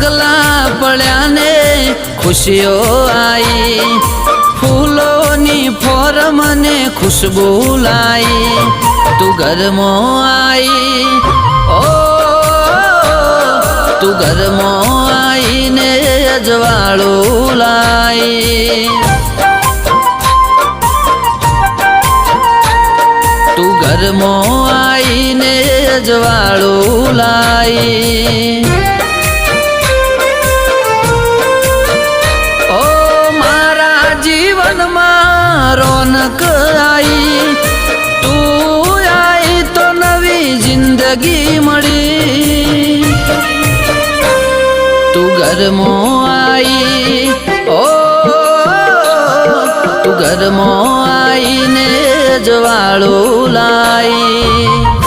પગલા પડ્યા ને ખુશીઓ आई फूलोनी फोर मने खुशबू लाई तू घर में आई ओ तू घर में आई ने अजवाळू लाई तू घर में आई ने अजवाळू लाई रौनक आई तू आई तो नवी जिंदगी मળી तू घर में आई ओ तू घर में आई ने अजवाळू लाई।